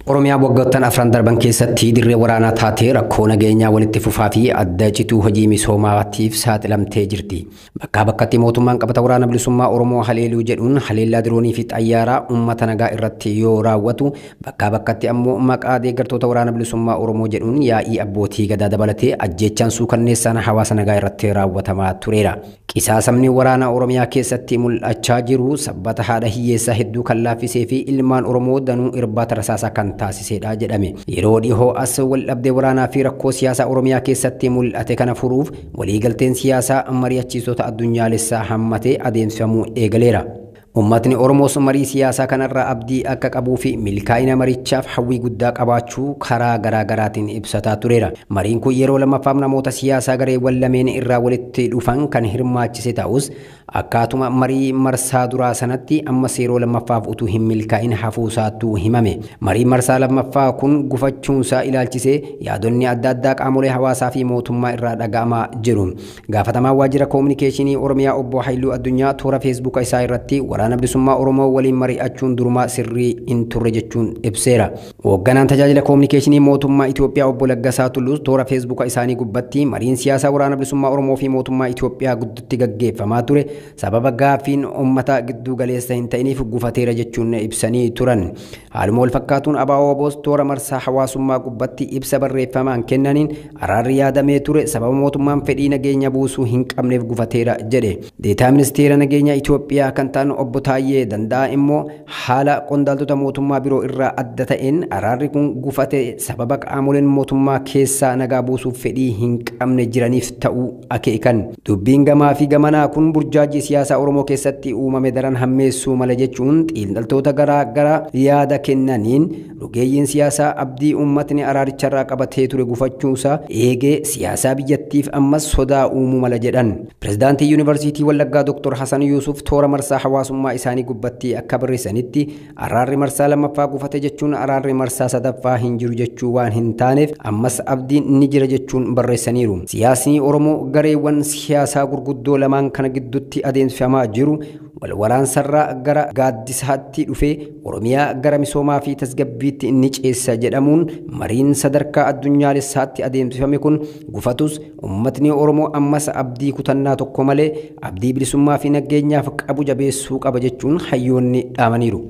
Oromiyaa waggoottan afran darban keessatti dirree waraanaa taatee rakkoo nageenyaa walitti fufaa fi adda cituu hojii misoomaatiif saaxilamtee jirti. Bakkaa bakkatti mootummaan qabata waraana bilisummaa Oromoo haleeluu jedhuun haleellaa diroonii fi xayyaaraa uummata nagaa irratti yoo raawwatu, bakkaa bakkatti ammoo maqaa deeggartoota waraana bilisummaa Oromoo jedhuun yaa'ii abbootii gadaa dabalatee ajjeechaan suukanneessaan hawaasa nagaa irratti raawwatamaa tureera. Qisaasamni waraana Oromiyaa keessatti mul'achaa jiru sabbata haadha hiyyeessaa hedduu kan laaffisee fi ilmaan Oromoo danuu irbaata rasaasaa kan taasisedha jedhame. Yeroo dhihoo as waldhabdee waraanaa fi rakkoo siyaasaa Oromiyaa keessatti mul'ate kana furuuf waliigalteen siyaasaa mari'achiisota addunyaalessaa hammatee adeemsifamuu eegaleera. Uummatni Oromoos marii siyaasaa kanarraa abdii akka qabuu fi milkaa'ina marichaaf hawwii guddaa qabaachuu karaa garaagaraatiin ibsataa tureera. Mariin kun yeroo lammaffaaf namoota siyaasaa gareewwan lameen irraa walitti dhufan kan hirmaachise ta'us akkaatuma marii marsaa duraa sanatti ammas yeroo lammaffaaf utuu hin milkaa'in hafuusaatu himame. Marii marsaa lammaffaa kun gufachuunsaa ilaalchisee yaadonni adda addaa qaamolee hawaasaa fi mootummaa irraa dhaga'amaa jiru. Gaafatamaa waajjira koominikeeshinii Oromiyaa obbo Haayiluu Addunyaa toora feesbuuka isaa irratti waraana bilisummaa Oromoo waliin mari'achuun durumaa sirrii hin turre jechuun ibseera. Hoogganaan tajaajila koominikeeshinii mootummaa Itoophiyaa obbo Laggasaa Tulluus toora feesbuuka isaanii gubbatti mariin siyaasaa waraana bilisummaa Oromoo fi mootummaa Itoophiyaa gidduutti gaggeeffamaa ture sababa gaaffiin uummata gidduu galeessa hin ta'iniif gufateera jechuun ibsanii turan. Haaluma wal fakkaatuun ABO's toora marsaa hawaasummaa gubbatti ibsa barreeffamaan kennaniin araarri yaadamee ture sababa mootummaan fedhii nageenya buusuu hin qabneef gufateera jedhe. Deetaa ministeera nageenya Itoophiyaa kan ta'an obbo Taayyee Danda'a immoo haala qondaaltota mootummaa biroo irraa adda ta'een araarri kun gufate sababa qaamoleen mootummaa keessaa nagaa buusuuf fedhii hin qabne jiraniif ta'uu akeekan. Dubbiin gamaa fi gamanaa kun burjaajii siyaasaa Oromoo keessatti uumame daran hammeessuu mala jechuun xiinxaltoota garaa garaa yaada kennaniin rogeeyyiin siyaasaa abdii uummatni araaricharraa qabatee ture gufachuusaa eegee siyaasaa biyyattiif ammas sodaa uumuu mala jedhan. Pireezidaantii Yuunivarsiitii Wallaggaa Dr. Hasan Yuusuf toora marsaa hawaasummaa isaanii gubbatti akka barreessanitti araarri marsaa lammaffaa gufate jechuun araarri marsaa sadaffaa hin jiru jechuu waan hin taaneef ammas abdiin ni jira jechuun barreessaniiru. Siyaasni Oromoo gareewwan siyaasaa gurguddoo lamaan kana gidduutti adeemsifamaa jiru walwaraansarraa gara gaaddisaatti dhufee Oromiyaa gara misoomaa fi tasgabbiitti ni ceessa jedhamuun mariin sadarkaa addunyaalessaatti adeemsifame kun gufatus uummatni Oromoo ammas abdii kutannaa tokko malee abdii bilisummaa fi nageenyaaf qabu jabeessuu qaba jechuun hayyoonni dhaamaniiru.